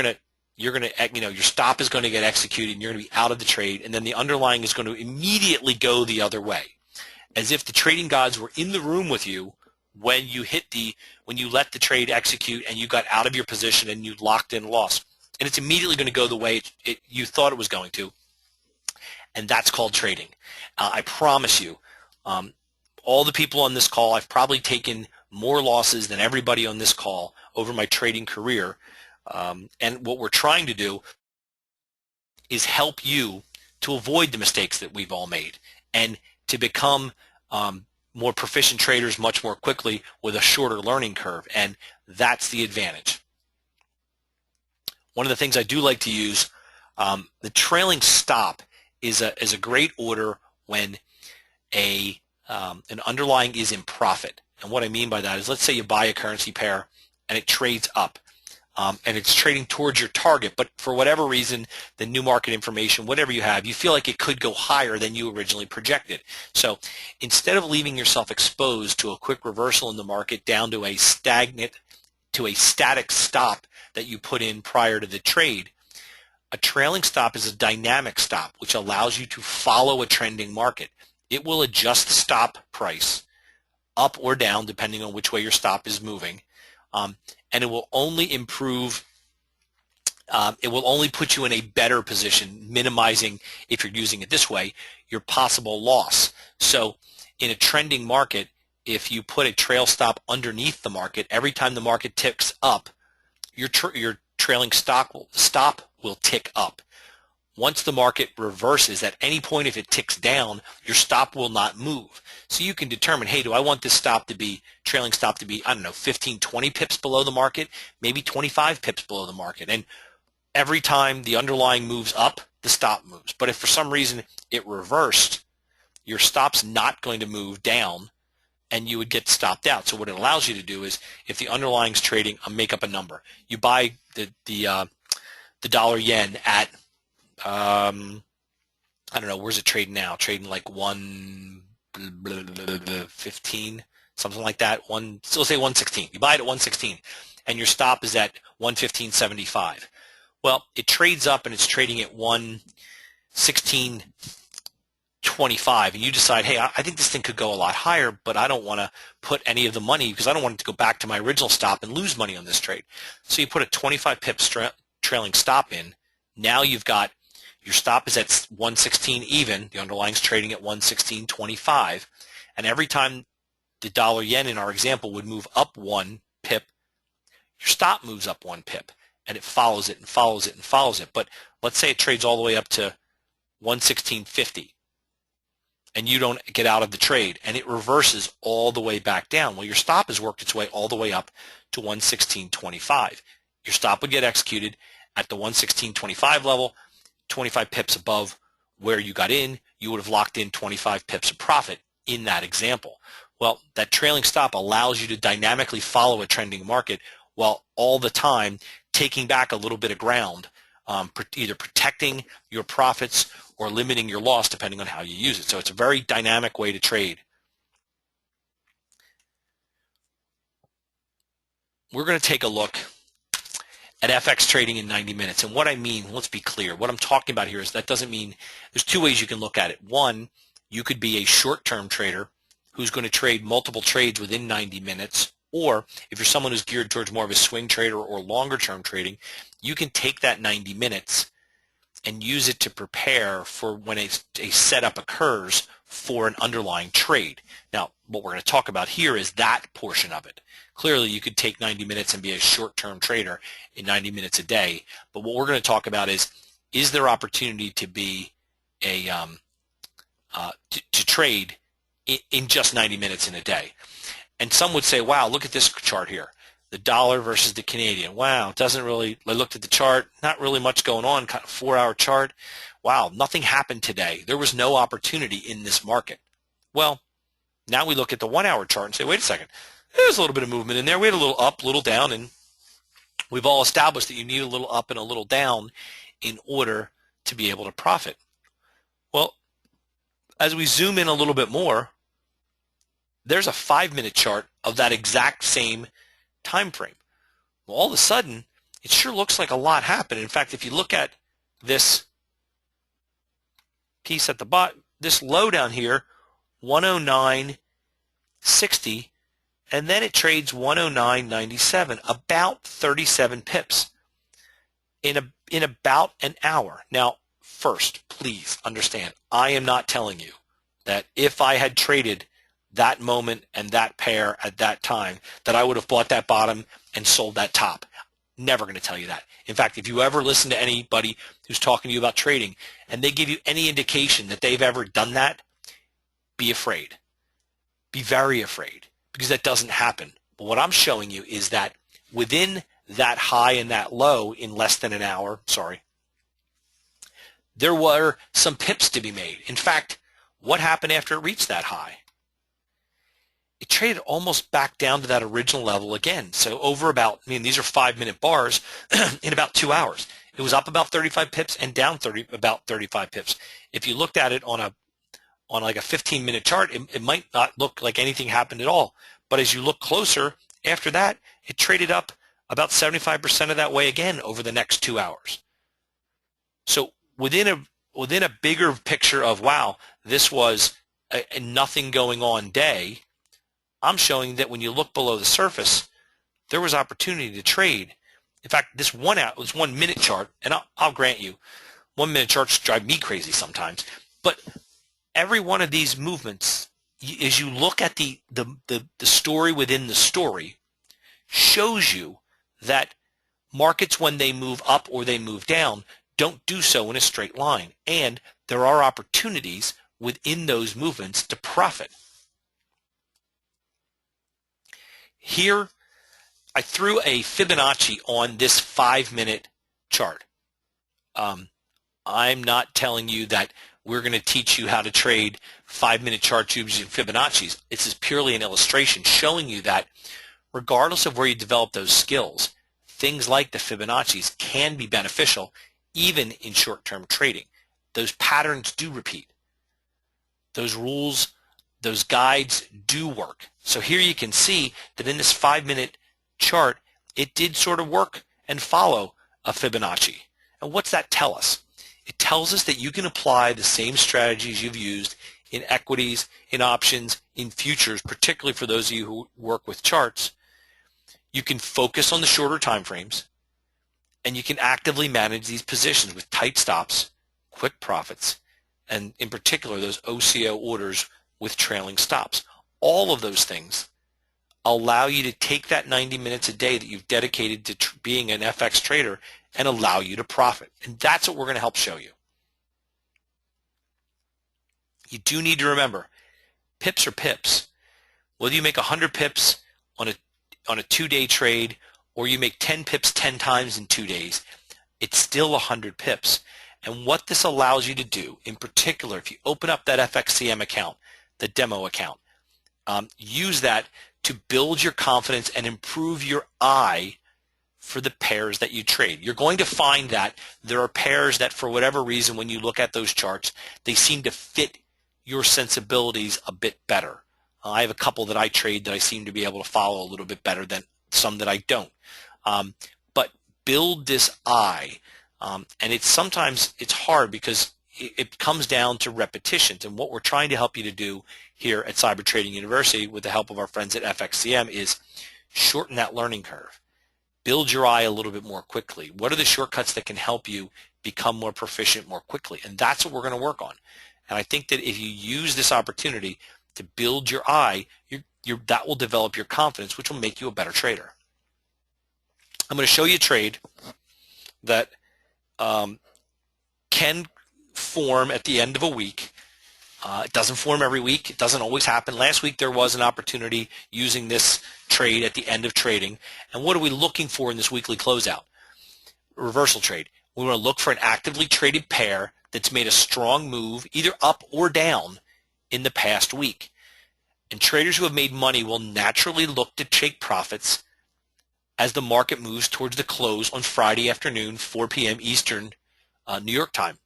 stop is going to get executed and you're going to be out of the trade, and then the underlying is going to immediately go the other way, as if the trading gods were in the room with you when you let the trade execute and you got out of your position and you locked in loss, and it's immediately going to go the way you thought it was going to, and that's called trading. I promise you, all the people on this call, I've probably taken more losses than everybody on this call over my trading career. And what we're trying to do is help you to avoid the mistakes that we've all made and to become more proficient traders much more quickly with a shorter learning curve. And that's the advantage. One of the things I do like to use, the trailing stop is a great order when an underlying is in profit. And what I mean by that is, let's say you buy a currency pair and it trades up. And it's trading towards your target, but for whatever reason, the new market information, whatever you have, you feel like it could go higher than you originally projected. So instead of leaving yourself exposed to a quick reversal in the market down to a static stop that you put in prior to the trade, a trailing stop is a dynamic stop, which allows you to follow a trending market. It will adjust the stop price up or down depending on which way your stop is moving. And it will only improve It will only put you in a better position, minimizing, if you're using it this way, your possible loss. So in a trending market, if you put a trail stop underneath the market, every time the market ticks up, your trailing stop will tick up. Once the market reverses, at any point if it ticks down, your stop will not move. So you can determine, hey, do I want this trailing stop to be, I don't know, 15, 20 pips below the market, maybe 25 pips below the market. And every time the underlying moves up, the stop moves. But if for some reason it reversed, your stop's not going to move down and you would get stopped out. So what it allows you to do is, if the underlying's trading, I'll make up a number. You buy the dollar yen at I don't know, where's it trading now? Trading like 1.15, something like that. So let's say 116. You buy it at 116, and your stop is at 115.75. Well, it trades up and it's trading at 116.25, and you decide, hey, I think this thing could go a lot higher, but I don't want to put any of the money because I don't want it to go back to my original stop and lose money on this trade. So you put a 25 pips trailing stop in. Now you've got your stop is at 116 even. The underlying's trading at 116.25. And every time the dollar yen in our example would move up 1 pip, your stop moves up 1 pip. And it follows it and follows it and follows it. But let's say it trades all the way up to 116.50. And you don't get out of the trade. And it reverses all the way back down. Well, your stop has worked its way all the way up to 116.25. Your stop would get executed at the 116.25 level. 25 pips above where you got in, you would have locked in 25 pips of profit in that example. Well, that trailing stop allows you to dynamically follow a trending market while all the time taking back a little bit of ground, either protecting your profits or limiting your loss depending on how you use it. So it's a very dynamic way to trade. We're going to take a look at FX trading in 90 minutes. And what I mean, let's be clear, what I'm talking about here is that doesn't mean, there's two ways you can look at it. One, you could be a short-term trader who's going to trade multiple trades within 90 minutes, or if you're someone who's geared towards more of a swing trader or longer-term trading, you can take that 90 minutes and use it to prepare for when a setup occurs for an underlying trade. Now, what we're going to talk about here is that portion of it. Clearly, you could take 90 minutes and be a short-term trader in 90 minutes a day. But what we're going to talk about is there opportunity to be to trade in just 90 minutes in a day? And some would say, wow, look at this chart here. The dollar versus the Canadian. Wow, it doesn't really, I looked at the chart, not really much going on, kind of 4-hour chart. Wow, nothing happened today. There was no opportunity in this market. Well, now we look at the 1-hour chart and say, wait a second. There's a little bit of movement in there. We had a little up, a little down, and we've all established that you need a little up and a little down in order to be able to profit. Well, as we zoom in a little bit more, there's a 5-minute chart of that exact same time frame. Well, all of a sudden, it sure looks like a lot happened. In fact, if you look at this piece at the bottom, this low down here, 109.60, and then it trades 109.97, about 37 pips in about an hour. Now, first, please understand, I am not telling you that if I had traded that moment and that pair at that time, that I would have bought that bottom and sold that top. Never going to tell you that. In fact, if you ever listen to anybody who's talking to you about trading and they give you any indication that they've ever done that, be afraid. Be very afraid, because that doesn't happen. But what I'm showing you is that within that high and that low in less than an hour, there were some pips to be made. In fact, what happened after it reached that high? It traded almost back down to that original level again. So over about, these are 5-minute bars in about 2 hours. It was up about 35 pips and down about 35 pips. If you looked at it on like a 15-minute chart, it might not look like anything happened at all. But as you look closer, after that, it traded up about 75% of that way again over the next 2 hours. So within a bigger picture of, wow, this was a nothing going on day, I'm showing that when you look below the surface, there was opportunity to trade. In fact, this 1 minute chart, and I'll grant you, 1 minute charts drive me crazy sometimes, but every one of these movements, as you look at the story within the story, shows you that markets, when they move up or they move down, don't do so in a straight line, and there are opportunities within those movements to profit. Here, I threw a Fibonacci on this 5-minute chart. I'm not telling you that we're going to teach you how to trade 5-minute charts using Fibonacci's. This is purely an illustration showing you that regardless of where you develop those skills, things like the Fibonacci's can be beneficial even in short-term trading. Those patterns do repeat. Those rules, those guides do work. So here you can see that in this 5-minute chart, it did sort of work and follow a Fibonacci. And what's that tell us? It tells us that you can apply the same strategies you've used in equities, in options, in futures, particularly for those of you who work with charts. You can focus on the shorter time frames, and you can actively manage these positions with tight stops, quick profits, and in particular those OCO orders with trailing stops. All of those things allow you to take that 90 minutes a day that you've dedicated to being an FX trader and allow you to profit. And that's what we're going to help show you. You do need to remember, pips are pips. Whether you make 100 pips on a 2-day trade or you make 10 pips 10 times in 2 days, it's still 100 pips. And what this allows you to do, in particular, if you open up that FXCM account, the demo account, use that to build your confidence and improve your eye for the pairs that you trade. You're going to find that there are pairs that, for whatever reason, when you look at those charts, they seem to fit your sensibilities a bit better. I have a couple that I trade that I seem to be able to follow a little bit better than some that I don't. But build this eye, and sometimes it's hard because it comes down to repetitions. And what we're trying to help you to do here at Cyber Trading University with the help of our friends at FXCM is shorten that learning curve. Build your eye a little bit more quickly. What are the shortcuts that can help you become more proficient more quickly? And that's what we're going to work on. And I think that if you use this opportunity to build your eye, that will develop your confidence, which will make you a better trader. I'm going to show you a trade that can form at the end of a week. It doesn't form every week. It doesn't always happen. Last week there was an opportunity using this trade at the end of trading. And what are we looking for in this weekly closeout? Reversal trade. We want to look for an actively traded pair that's made a strong move either up or down in the past week. And traders who have made money will naturally look to take profits as the market moves towards the close on Friday afternoon, 4 p.m. Eastern New York time.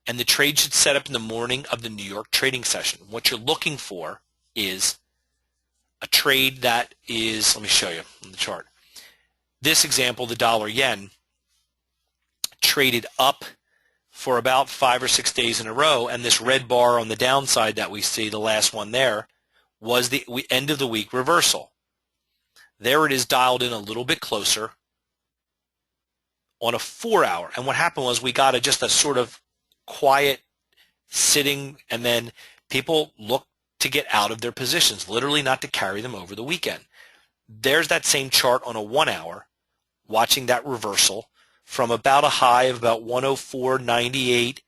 And the trade should set up in the morning of the New York trading session. What you're looking for is a trade that is, let me show you on the chart. This example, the dollar yen, traded up for about 5 or 6 days in a row, and this red bar on the downside that we see, the last one there, was the end of the week reversal. There it is dialed in a little bit closer on a 4-hour. And what happened was we got just a sort of quiet sitting, and then people look to get out of their positions, literally not to carry them over the weekend. There's that same chart on a 1-hour, watching that reversal from about a high of about 104.98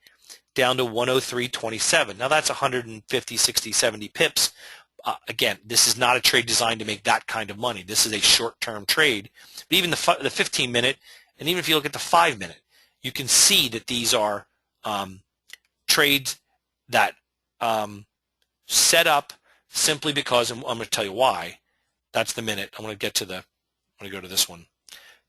down to 103.27. Now that's 150, 60, 70 pips. Again, this is not a trade designed to make that kind of money. This is a short-term trade. But even the 15-minute, and even if you look at the 5-minute, you can see that these are trades that set up simply because, and I'm going to tell you why. That's the minute. I'm going to go to this one.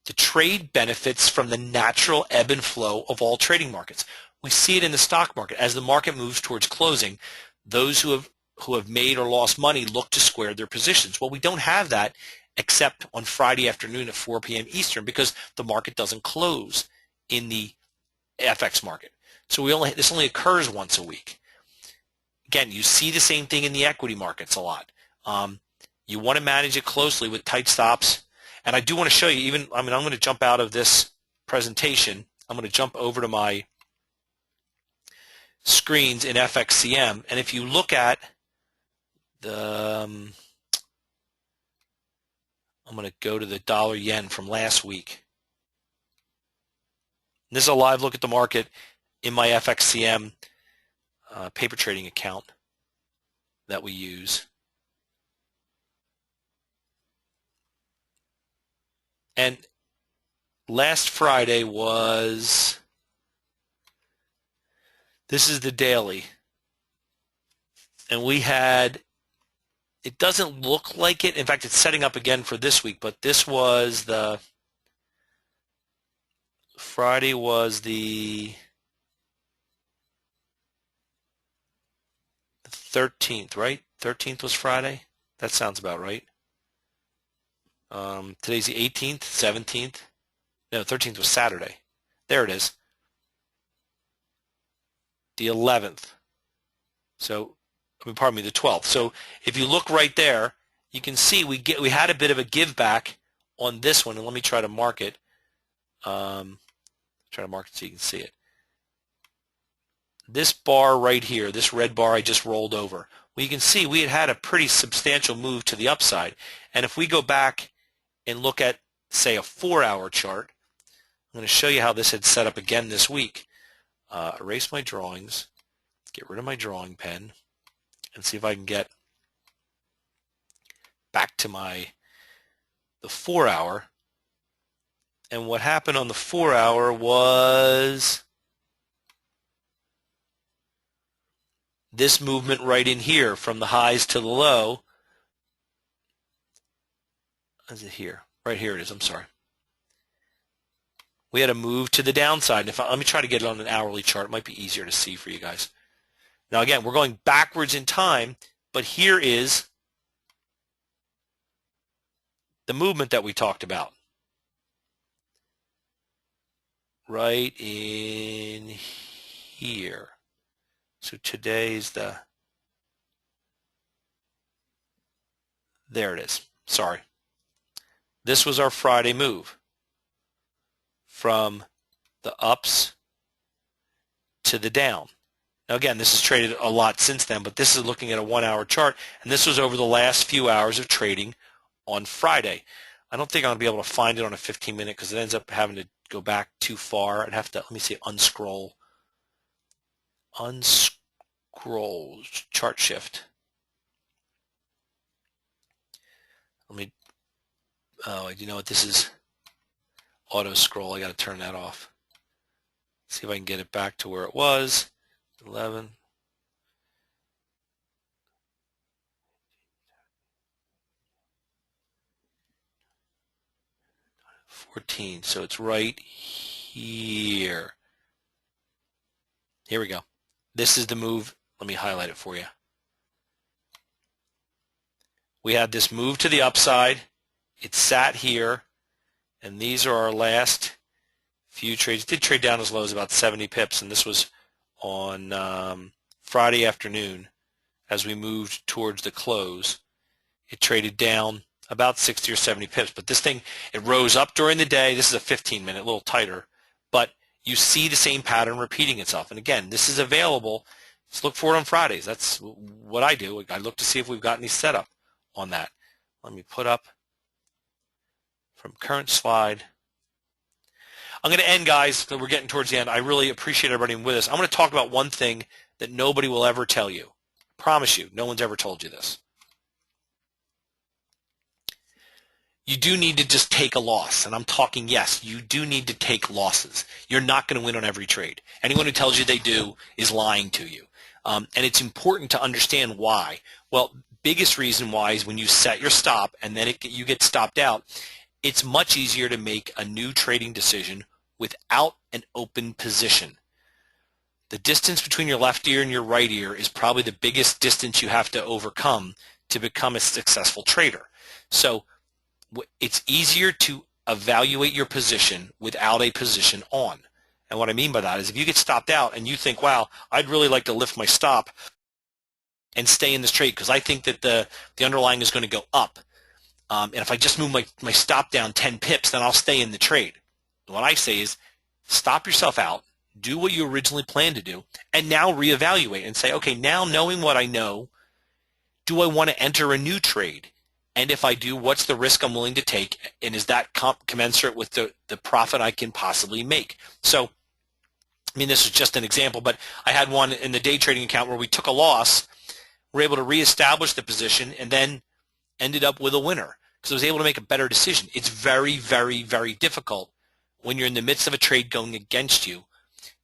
The trade benefits from the natural ebb and flow of all trading markets. We see it in the stock market. As the market moves towards closing, those who have made or lost money look to square their positions. Well, we don't have that except on Friday afternoon at 4 p.m. Eastern because the market doesn't close in the FX market. So this only occurs once a week. Again, you see the same thing in the equity markets a lot. You want to manage it closely with tight stops. And I do want to show you even, I'm going to jump out of this presentation. I'm going to jump over to my screens in FXCM. And if you look at the, I'm going to go to the dollar yen from last week. This is a live look at the market in my FXCM paper trading account that we use. And last Friday was, this is the daily. And we had, it doesn't look like it. In fact, it's setting up again for this week, but this was the, Friday was the 13th, right? 13th was Friday? That sounds about right. Today's the 18th, 17th. No, 13th was Saturday. There it is. The 11th. So, pardon me, the 12th. So if you look right there, you can see we had a bit of a give back on this one. And let me try to mark it. Try to mark it so you can see it. This bar right here, this red bar I just rolled over. Well, you can see we had a pretty substantial move to the upside. And if we go back and look at, say, a 4-hour chart, I'm going to show you how this had set up again this week. Erase my drawings, get rid of my drawing pen, and see if I can get back to the 4-hour. And what happened on the 4-hour was this movement right in here from the highs to the low. Is it here? Right here it is. I'm sorry. We had a move to the downside. And let me try to get it on an hourly chart. It might be easier to see for you guys. Now again, we're going backwards in time, but here is the movement that we talked about. Right in here. So today's there it is. Sorry. This was our Friday move from the ups to the down. Now again, this has traded a lot since then, but this is looking at a 1-hour chart, and this was over the last few hours of trading on Friday. I don't think I'm going to be able to find it on a 15-minute because it ends up having to go back too far. I'd have to, let me see, unscroll, chart shift. Let me, oh, you know what, this is auto scroll. I got to turn that off. See if I can get it back to where it was. 11. So it's right here. Here we go. This is the move. Let me highlight it for you. We had this move to the upside. It sat here, and these are our last few trades. It did trade down as low as about 70 pips, and this was on Friday afternoon as we moved towards the close. It traded down about 60 or 70 pips, but this thing, it rose up during the day. This is a 15-minute, a little tighter, but you see the same pattern repeating itself. And again, this is available. Just look for it on Fridays. That's what I do. I look to see if we've got any setup on that. Let me put up from current slide. I'm going to end, guys. We're getting towards the end. I really appreciate everybody with us. I'm going to talk about one thing that nobody will ever tell you. I promise you, no one's ever told you this. You do need to just take a loss. And I'm talking, yes, you do need to take losses. You're not going to win on every trade. Anyone who tells you they do is lying to you. And it's important to understand why. Well, biggest reason why is when you set your stop and then you get stopped out, it's much easier to make a new trading decision without an open position. The distance between your left ear and your right ear is probably the biggest distance you have to overcome to become a successful trader. So it's easier to evaluate your position without a position on. And what I mean by that is if you get stopped out and you think, wow, I'd really like to lift my stop and stay in this trade because I think that the underlying is going to go up. and if I just move my stop down 10 pips, then I'll stay in the trade. What I say is stop yourself out, do what you originally planned to do, and now reevaluate and say, okay, now knowing what I know, do I want to enter a new trade? And if I do, what's the risk I'm willing to take? And is that commensurate with the profit I can possibly make? So, I mean, this is just an example, but I had one in the day trading account where we took a loss, were able to reestablish the position, and then ended up with a winner because I was able to make a better decision. It's very, very, very difficult when you're in the midst of a trade going against you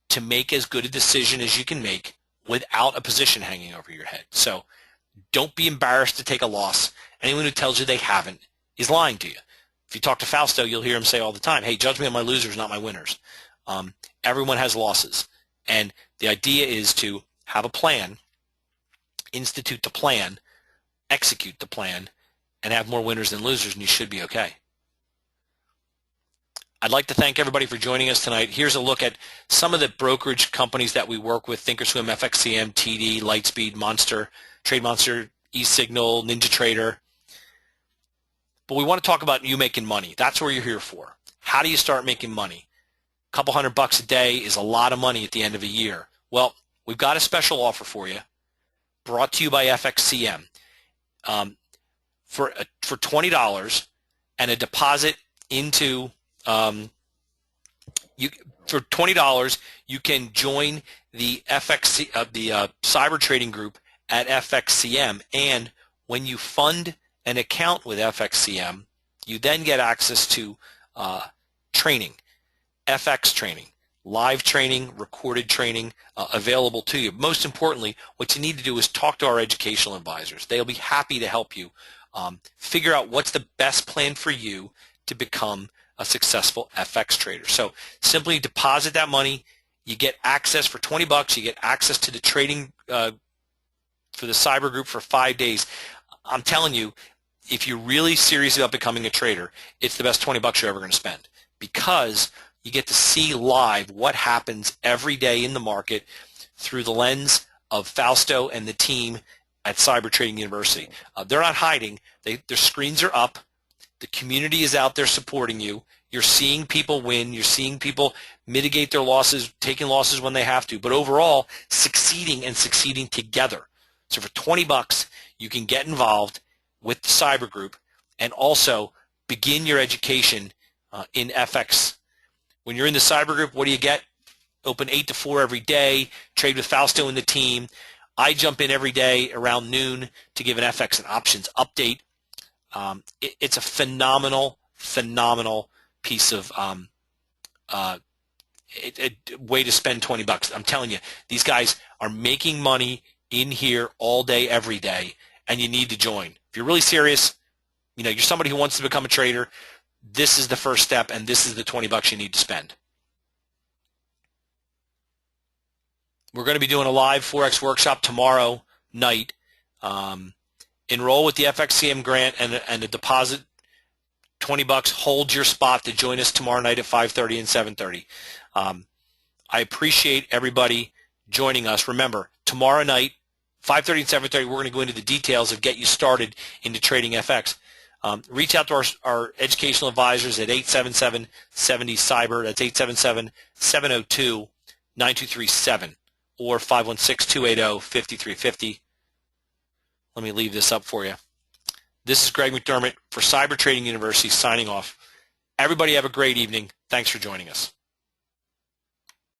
to make as good a decision as you can make without a position hanging over your head. So don't be embarrassed to take a loss. Anyone who tells you they haven't is lying to you. If you talk to Fausto, you'll hear him say all the time, hey, judge me on my losers, not my winners. Everyone has losses. And the idea is to have a plan, institute the plan, execute the plan, and have more winners than losers, and you should be okay. I'd like to thank everybody for joining us tonight. Here's a look at some of the brokerage companies that we work with: Thinkorswim, FXCM, TD, Lightspeed, Monster, Trade Monster, eSignal, NinjaTrader. But we want to talk about you making money. That's what you're here for. How do you start making money? A couple $100 a day is a lot of money at the end of a year. Well, we've got a special offer for you, brought to you by FXCM. For $20 and a deposit into for $20 you can join the cyber trading group at FXCM, and when you fund an account with FXCM, you then get access to training, FX training, live training, recorded training available to you. Most importantly, what you need to do is talk to our educational advisors. They'll be happy to help you figure out what's the best plan for you to become a successful FX trader. So simply deposit that money. You get access for $20. You get access to the trading for the cyber group for 5 days. I'm telling you, if you're really serious about becoming a trader, it's the best $20 you're ever going to spend, because you get to see live what happens every day in the market through the lens of Fausto and the team at Cyber Trading University. They're not hiding. Their screens are up. The community is out there supporting you. You're seeing people win. You're seeing people mitigate their losses, taking losses when they have to, but overall succeeding and succeeding together. So for $20, you can get involved with the cyber group and also begin your education in FX. When you're in the cyber group, what do you get? Open 8 to 4 every day, trade with Fausto and the team. I jump in every day around noon to give an FX and options update. It's a phenomenal piece of way to spend $20. I'm telling you, these guys are making money in here all day, every day, and you need to join. If you're really serious, you're somebody who wants to become a trader, this is the first step, and this is the $20 you need to spend. We're going to be doing a live Forex workshop tomorrow night. Enroll with the FXCM grant and a deposit, $20. Hold your spot to join us tomorrow night at 5:30 and 7:30. I appreciate everybody joining us. Remember, tomorrow night, 5:30 and 7:30, we're going to go into the details of get you started into trading FX. Reach out to our educational advisors at 877-70-CYBER. That's 877-702-9237 or 516-280-5350. Let me leave this up for you. This is Greg McDermott for Cyber Trading University signing off. Everybody have a great evening. Thanks for joining us.